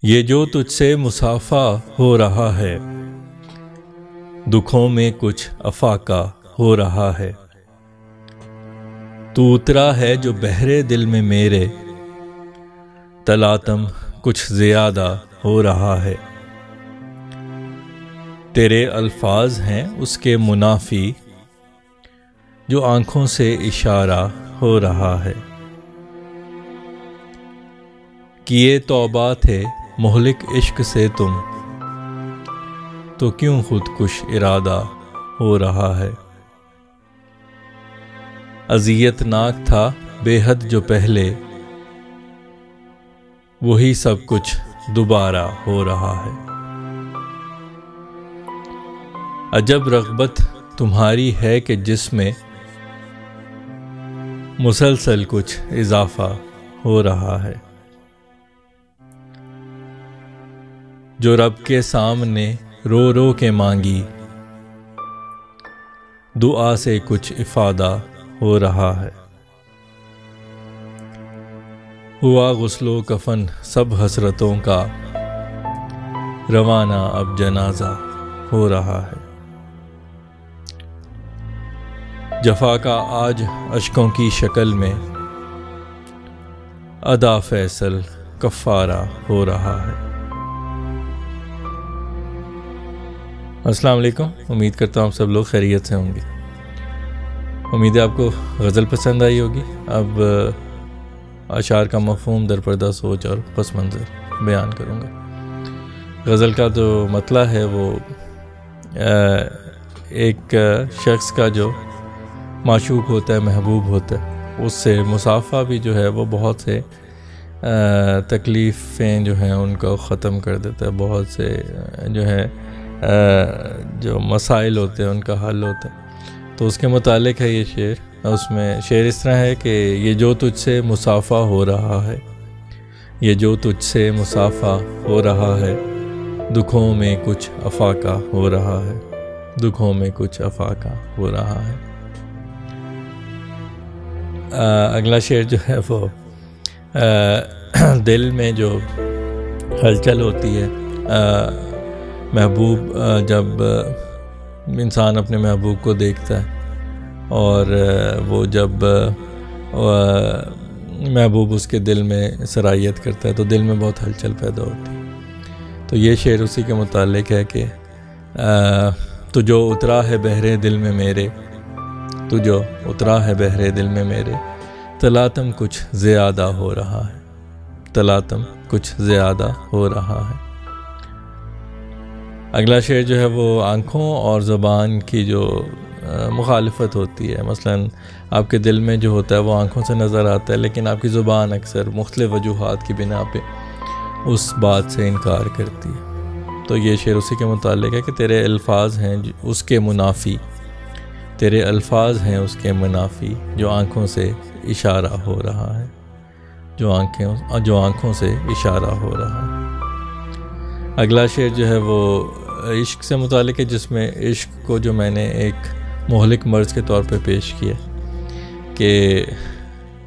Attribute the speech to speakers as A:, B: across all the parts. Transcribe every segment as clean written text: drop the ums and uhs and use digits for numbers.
A: یہ جو تجھ سے مصافہ ہو رہا ہے، دکھوں میں کچھ افاقہ ہو رہا ہے۔ تو اترا ہے جو بحرے دل میں میرے، تلاطم کچھ زیادہ ہو رہا ہے۔ تیرے الفاظ ہیں اس کے منافی، جو آنکھوں سے اشارہ ہو رہا ہے۔ کیے توبہ تھے مہلک عشق سے تم، تو کیوں خودکش ارادہ ہو رہا ہے۔ اذیت ناک تھا بے حد جو پہلے، وہی سب کچھ دوبارہ ہو رہا ہے۔ عجب رغبت تمہاری ہے کہ جس میں مسلسل کچھ اضافہ ہو رہا ہے۔ جو رب کے سامنے رو رو کے مانگی، دعا سے کچھ افادہ ہو رہا ہے۔ ہوا غسل و کفن سب حسرتوں کا، روانہ اب جنازہ ہو رہا ہے۔ جفا کا آج اشکوں کی شکل میں، ادا فیصل کفارہ ہو رہا ہے۔ السلام علیکم، امید کرتا ہوں آپ سب لوگ خیریت سے ہوں گے۔ امید ہے آپ کو غزل پسند آئی ہوگی۔ اب اشعار کا مفہوم، در پردہ سوچ اور پس منظر بیان کروں گا۔ غزل کا جو مطلع ہے وہ ایک شخص کا جو معشوق ہوتا ہے، محبوب ہوتا ہے، اس سے مصافحہ بھی جو ہے وہ بہت سے تکلیفیں جو ہیں ان کو ختم کر دیتا ہے، بہت سے جو ہے جو مسائل ہوتے ہیں ان کا حل ہوتا ہے۔ تو اس کے متعلق ہے یہ شعر۔ اس میں شعر اس طرح ہے کہ یہ جو تجھ سے مصافحہ ہو رہا ہے، یہ جو تجھ سے مصافحہ ہو رہا ہے، دکھوں میں کچھ افاقہ ہو رہا ہے، دکھوں میں کچھ افاقہ ہو رہا ہے۔ اگلا شعر جو ہے وہ دل میں جو ہلچل ہوتی ہے، محبوب جب انسان اپنے محبوب کو دیکھتا ہے اور وہ جب محبوب اس کے دل میں سرایت کرتا ہے تو دل میں بہت ہلچل پیدا ہوتی ہے۔ تو یہ شعر اسی کے متعلق ہے کہ تو جو اترا ہے بحرے دل میں میرے، تو جو اترا ہے بحرے دل میں میرے، تلاطم کچھ زیادہ ہو رہا ہے، تلاطم کچھ زیادہ ہو رہا ہے۔ اگلا شعر جو ہے وہ آنکھوں اور زبان کی جو مخالفت ہوتی ہے۔ مثلا آپ کے دل میں جو ہوتا ہے وہ آنکھوں سے نظر آتا ہے، لیکن آپ کی زبان اکثر مختلف وجوہات کی بنا پہ اس بات سے انکار کرتی ہے۔ تو یہ شعر اسی کے متعلق ہے کہ تیرے الفاظ ہیں اس کے منافی، تیرے الفاظ ہیں اس کے منافی، جو آنکھوں سے اشارہ ہو رہا ہے، جو آنکھوں سے اشارہ ہو رہا ہے۔ اگلا شعر جو ہے وہ عشق سے متعلق ہے، جس میں عشق کو جو میں نے ایک مہلک مرض کے طور پہ پیش کیا کہ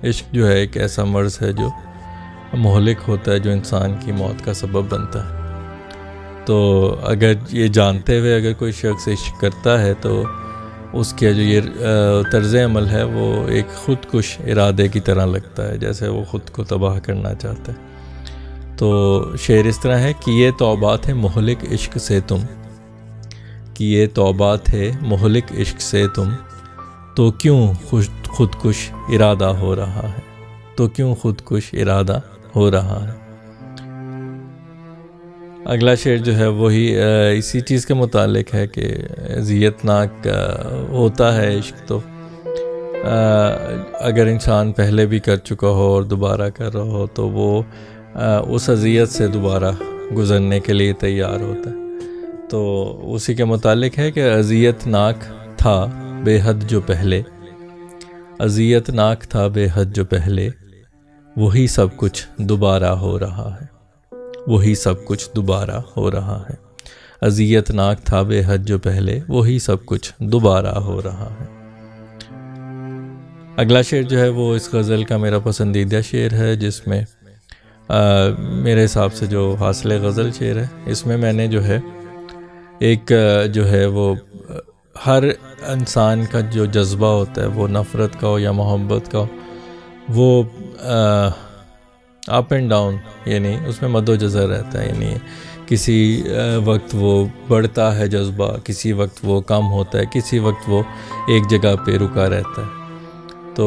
A: عشق جو ہے ایک ایسا مرض ہے جو مہلک ہوتا ہے، جو انسان کی موت کا سبب بنتا ہے۔ تو اگر یہ جانتے ہوئے اگر کوئی شخص عشق کرتا ہے تو اس کے جو یہ طرز عمل ہے وہ ایک خودکش ارادے کی طرح لگتا ہے، جیسے وہ خود کو تباہ کرنا چاہتا ہے۔ تو شعر اس طرح ہے کہ یہ توبہ تھے مہلک عشق سے تم، کہ یہ توبہ تھے مہلک عشق سے تم، تو کیوں خودکش ارادہ ہو رہا ہے، تو کیوں خودکش ارادہ ہو رہا ہے۔ اگلا شعر جو ہے وہی اسی چیز کے متعلق ہے کہ اذیت ناک ہوتا ہے عشق، تو اگر انسان پہلے بھی کر چکا ہو اور دوبارہ کر رہا ہو تو وہ اس اذیت سے دوبارہ گزرنے کے لیے تیار ہوتا ہے۔ تو اسی کے متعلق ہے کہ اذیت ناک تھا بے حد جو پہلے، اذیت ناک تھا بے حد جو پہلے، وہی سب کچھ دوبارہ ہو رہا ہے، وہی سب کچھ دوبارہ ہو رہا ہے۔ اذیت ناک تھا بے حد جو پہلے، وہی سب کچھ دوبارہ ہو رہا ہے۔ اگلا شعر جو ہے وہ اس غزل کا میرا پسندیدہ شعر ہے، جس میں میرے حساب سے جو حاصل غزل شعر ہے، اس میں میں نے جو ہے ایک جو ہے وہ ہر انسان کا جو جذبہ ہوتا ہے، وہ نفرت کا ہو یا محبت کا ہو، وہ اپ اینڈ ڈاؤن، یعنی اس میں مد و جزر رہتا ہے، یعنی کسی وقت وہ بڑھتا ہے جذبہ، کسی وقت وہ کم ہوتا ہے، کسی وقت وہ ایک جگہ پہ رکا رہتا ہے۔ تو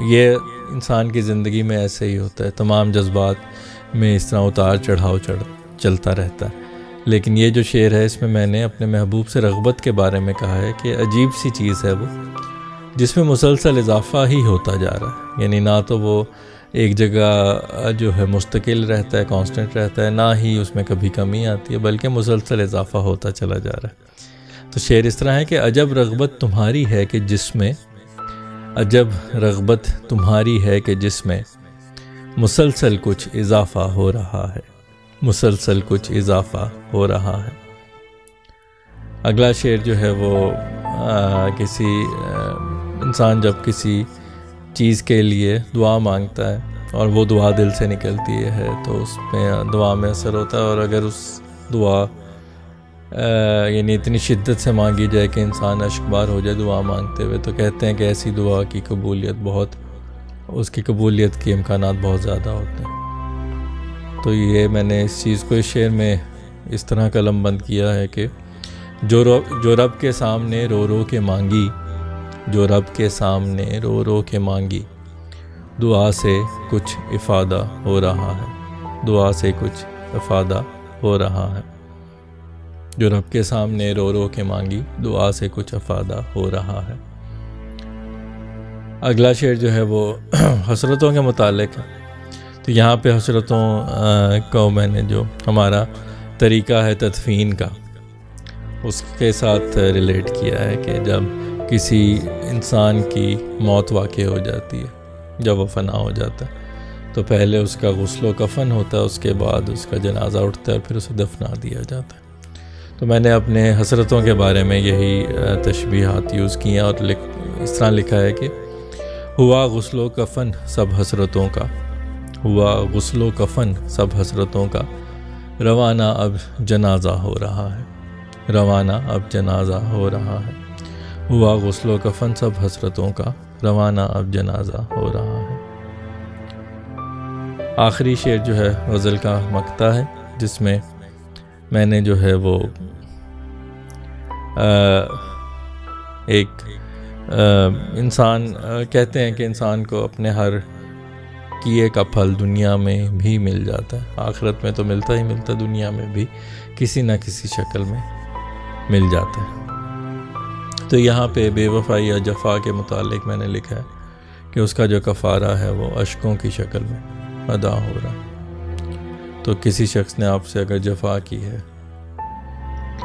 A: یہ انسان کی زندگی میں ایسے ہی ہوتا ہے، تمام جذبات میں اس طرح اتار چڑھاؤ چلتا رہتا ہے۔ لیکن یہ جو شعر ہے، اس میں میں نے اپنے محبوب سے رغبت کے بارے میں کہا ہے کہ عجیب سی چیز ہے وہ، جس میں مسلسل اضافہ ہی ہوتا جا رہا ہے، یعنی نہ تو وہ ایک جگہ جو ہے مستقل رہتا ہے، کانسٹنٹ رہتا ہے، نہ ہی اس میں کبھی کمی آتی ہے، بلکہ مسلسل اضافہ ہوتا چلا جا رہا ہے۔ تو شعر اس طرح ہے کہ عجب رغبت تمہاری ہے کہ جس میں، عجب رغبت تمہاری ہے کہ جس میں مسلسل کچھ اضافہ ہو رہا ہے، مسلسل کچھ اضافہ ہو رہا ہے۔ اگلا شعر جو ہے وہ کسی انسان جب کسی چیز کے لیے دعا مانگتا ہے اور وہ دعا دل سے نکلتی ہے تو اس میں دعا میں اثر ہوتا ہے، اور اگر اس دعا یعنی اتنی شدت سے مانگی جائے کہ انسان اشکبار ہو جائے دعا مانگتے ہوئے، تو کہتے ہیں کہ ایسی دعا کی قبولیت بہت، اس کی قبولیت کے امکانات بہت زیادہ ہوتے ہیں۔ تو یہ میں نے اس چیز کو اس شعر میں اس طرح قلم بند کیا ہے کہ جو رب کے سامنے رو رو کے مانگی، جو رب کے سامنے رو رو کے مانگی، دعا سے کچھ افادہ ہو رہا ہے، دعا سے کچھ افادہ ہو رہا ہے۔ جو رب کے سامنے رو رو کے مانگی، دعا سے کچھ افادہ ہو رہا ہے۔ اگلا شعر جو ہے وہ حسرتوں کے متعلق ہے۔ تو یہاں پہ حسرتوں کو میں نے جو ہمارا طریقہ ہے تدفین کا، اس کے ساتھ ریلیٹ کیا ہے کہ جب کسی انسان کی موت واقع ہو جاتی ہے، جب وہ فنا ہو جاتا ہے، تو پہلے اس کا غسل و کفن ہوتا ہے، اس کے بعد اس کا جنازہ اٹھتا ہے، پھر اسے دفنا دیا جاتا ہے۔ تو میں نے اپنے حسرتوں کے بارے میں یہی تشبیہات یوز کی ہیں، اور اس طرح لکھا ہے کہ ہوا غسل و کفن سب حسرتوں کا، ہوا غسل و کفن سب حسرتوں کا، روانہ اب جنازہ ہو رہا ہے، روانہ اب جنازہ ہو رہا ہے۔ ہوا غسل و کفن سب حسرتوں کا، روانہ اب جنازہ ہو رہا ہے۔ آخری شعر جو ہے غزل کا مقطع ہے، جس میں میں نے جو ہے وہ ایک انسان کہتے ہیں کہ انسان کو اپنے ہر کیے کا پھل دنیا میں بھی مل جاتا ہے، آخرت میں تو ملتا ہی ملتا، دنیا میں بھی کسی نہ کسی شکل میں مل جاتا ہے۔ تو یہاں پہ بے وفائی یا جفا کے متعلق میں نے لکھا ہے کہ اس کا جو کفارہ ہے وہ اشکوں کی شکل میں ادا ہو رہا ہے۔ تو کسی شخص نے آپ سے اگر جفا کی ہے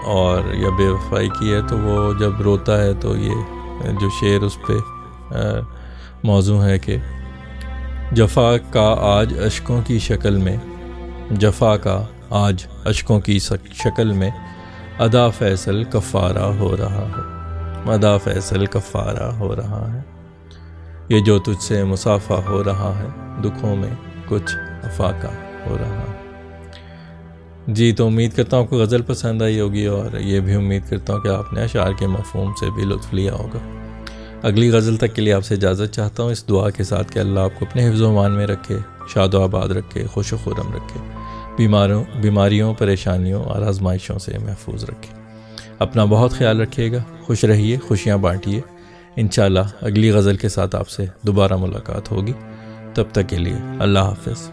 A: اور یا بے وفائی کی ہے، تو وہ جب روتا ہے تو یہ جو شعر اس پہ موضوع ہے کہ جفا کا آج اشکوں کی شکل میں، جفا کا آج اشکوں کی شکل میں ادا فیصل کفارہ ہو رہا ہے، ادا فیصل کفارہ ہو رہا ہے۔ یہ جو تجھ سے مسافہ ہو رہا ہے، دکھوں میں کچھ افاقہ ہو رہا ہے۔ جی، تو امید کرتا ہوں آپ کو غزل پسند آئی ہوگی، اور یہ بھی امید کرتا ہوں کہ آپ نے اشعار کے مفہوم سے بھی لطف لیا ہوگا۔ اگلی غزل تک کے لیے آپ سے اجازت چاہتا ہوں، اس دعا کے ساتھ کہ اللہ آپ کو اپنے حفظ و امان میں رکھے، شاد و آباد رکھے، خوش و خرم رکھے، بیماریوں، پریشانیوں اور آزمائشوں سے محفوظ رکھے۔ اپنا بہت خیال رکھیے گا، خوش رہیے، خوشیاں بانٹیے۔ انشاءاللہ اگلی غزل کے ساتھ آپ سے دوبارہ ملاقات ہوگی، تب تک کے لیے اللہ حافظ۔